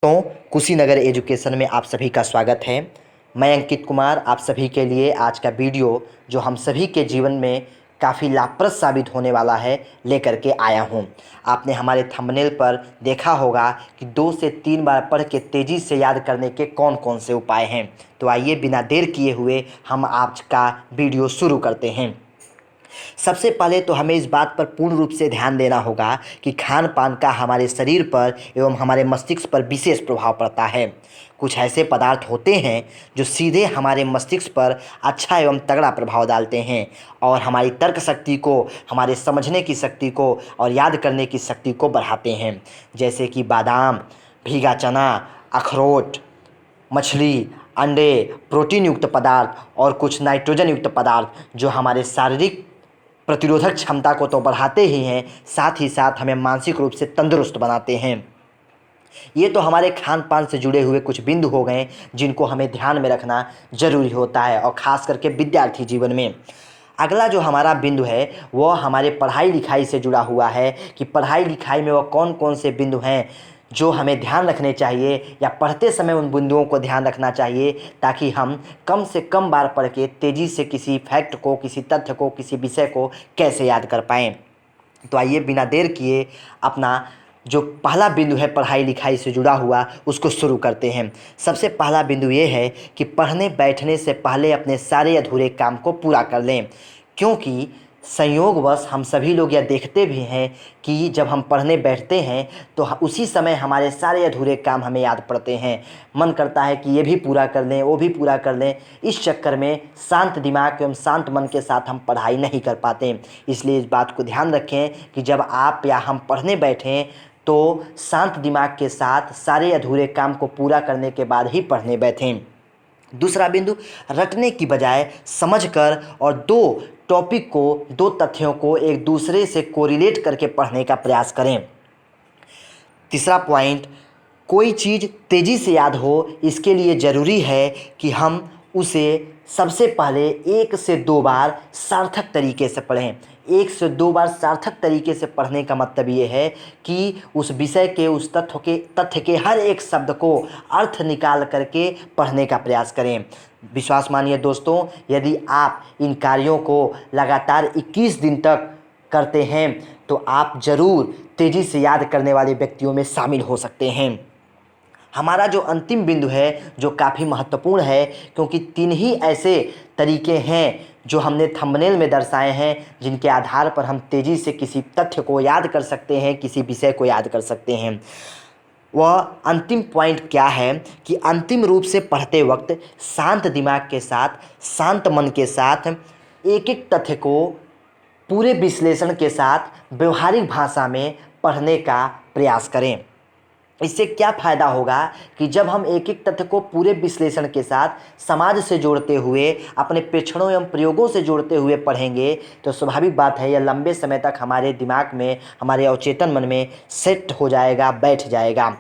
तो कुशीनगर एजुकेशन में आप सभी का स्वागत है। मैं अंकित कुमार आप सभी के लिए आज का वीडियो जो हम सभी के जीवन में काफ़ी लाभप्रद साबित होने वाला है लेकर के आया हूं। आपने हमारे थंबनेल पर देखा होगा कि 2 से 3 बार पढ़ के तेज़ी से याद करने के कौन कौन से उपाय हैं। तो आइए बिना देर किए हुए हम आज का वीडियो शुरू करते हैं। सबसे पहले तो हमें इस बात पर पूर्ण रूप से ध्यान देना होगा कि खान पान का हमारे शरीर पर एवं हमारे मस्तिष्क पर विशेष प्रभाव पड़ता है। कुछ ऐसे पदार्थ होते हैं जो सीधे हमारे मस्तिष्क पर अच्छा एवं तगड़ा प्रभाव डालते हैं और हमारी तर्क शक्ति को, हमारे समझने की शक्ति को और याद करने की शक्ति को बढ़ाते हैं। जैसे कि बादाम, भीगा चना, अखरोट, मछली, अंडे, प्रोटीन युक्त पदार्थ और कुछ नाइट्रोजन युक्त पदार्थ जो हमारे शारीरिक प्रतिरोधक क्षमता को तो बढ़ाते ही हैं, साथ ही साथ हमें मानसिक रूप से तंदुरुस्त बनाते हैं। ये तो हमारे खान पान से जुड़े हुए कुछ बिंदु हो गए जिनको हमें ध्यान में रखना ज़रूरी होता है और ख़ास करके विद्यार्थी जीवन में। अगला जो हमारा बिंदु है वो हमारे पढ़ाई लिखाई से जुड़ा हुआ है कि पढ़ाई लिखाई में वो कौन कौन से बिंदु हैं जो हमें ध्यान रखने चाहिए या पढ़ते समय उन बिंदुओं को ध्यान रखना चाहिए ताकि हम कम से कम बार पढ़ के तेज़ी से किसी फैक्ट को, किसी तथ्य को, किसी विषय को कैसे याद कर पाएँ। तो आइए बिना देर किए अपना जो पहला बिंदु है पढ़ाई लिखाई से जुड़ा हुआ उसको शुरू करते हैं। सबसे पहला बिंदु ये है कि पढ़ने बैठने से पहले अपने सारे अधूरे काम को पूरा कर लें, क्योंकि संयोगवश हम सभी लोग यह देखते भी हैं कि जब हम पढ़ने बैठते हैं तो उसी समय हमारे सारे अधूरे काम हमें याद पड़ते हैं। मन करता है कि ये भी पूरा कर लें, वो भी पूरा कर लें। इस चक्कर में शांत दिमाग एवं शांत मन के साथ हम पढ़ाई नहीं कर पाते। इसलिए इस बात को ध्यान रखें कि जब आप या हम पढ़ने बैठें तो शांत दिमाग के साथ सारे अधूरे काम को पूरा करने के बाद ही पढ़ने बैठें। दूसरा बिंदु, रटने की बजाय समझकर और दो टॉपिक को, दो तथ्यों को एक दूसरे से कोरिलेट करके पढ़ने का प्रयास करें। तीसरा पॉइंट, कोई चीज़ तेज़ी से याद हो इसके लिए ज़रूरी है कि हम उसे सबसे पहले 1 से 2 बार सार्थक तरीके से पढ़ें। 1 से 2 बार सार्थक तरीके से पढ़ने का मतलब ये है कि उस विषय के, उस तथ्य के हर एक शब्द को अर्थ निकाल करके पढ़ने का प्रयास करें। विश्वास मानिए दोस्तों, यदि आप इन कार्यों को लगातार 21 दिन तक करते हैं तो आप ज़रूर तेज़ी से याद करने वाले व्यक्तियों में शामिल हो सकते हैं। हमारा जो अंतिम बिंदु है जो काफ़ी महत्वपूर्ण है, क्योंकि 3 ही ऐसे तरीके हैं जो हमने थंबनेल में दर्शाए हैं जिनके आधार पर हम तेज़ी से किसी तथ्य को याद कर सकते हैं, किसी विषय को याद कर सकते हैं। वह अंतिम पॉइंट क्या है कि अंतिम रूप से पढ़ते वक्त शांत दिमाग के साथ, शांत मन के साथ एक एक तथ्य को पूरे विश्लेषण के साथ व्यवहारिक भाषा में पढ़ने का प्रयास करें। इससे क्या फ़ायदा होगा कि जब हम एक एक तथ्य को पूरे विश्लेषण के साथ समाज से जोड़ते हुए, अपने प्रेक्षणों एवं प्रयोगों से जोड़ते हुए पढ़ेंगे तो स्वाभाविक बात है यह लंबे समय तक हमारे दिमाग में, हमारे अवचेतन मन में सेट हो जाएगा, बैठ जाएगा।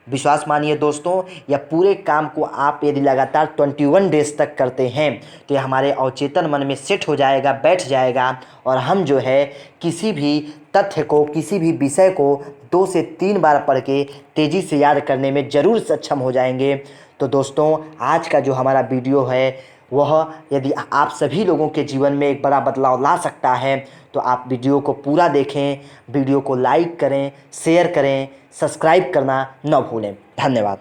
विश्वास मानिए दोस्तों, यह पूरे काम को आप यदि लगातार 21 डेज़ तक करते हैं तो यह हमारे अवचेतन मन में सेट हो जाएगा, बैठ जाएगा और हम जो है किसी भी तथ्य को, किसी भी विषय को 2 से 3 बार पढ़ के तेज़ी से याद करने में ज़रूर सक्षम हो जाएंगे। तो दोस्तों, आज का जो हमारा वीडियो है वह यदि आप सभी लोगों के जीवन में एक बड़ा बदलाव ला सकता है तो आप वीडियो को पूरा देखें, वीडियो को लाइक करें, शेयर करें, सब्सक्राइब करना न भूलें। धन्यवाद।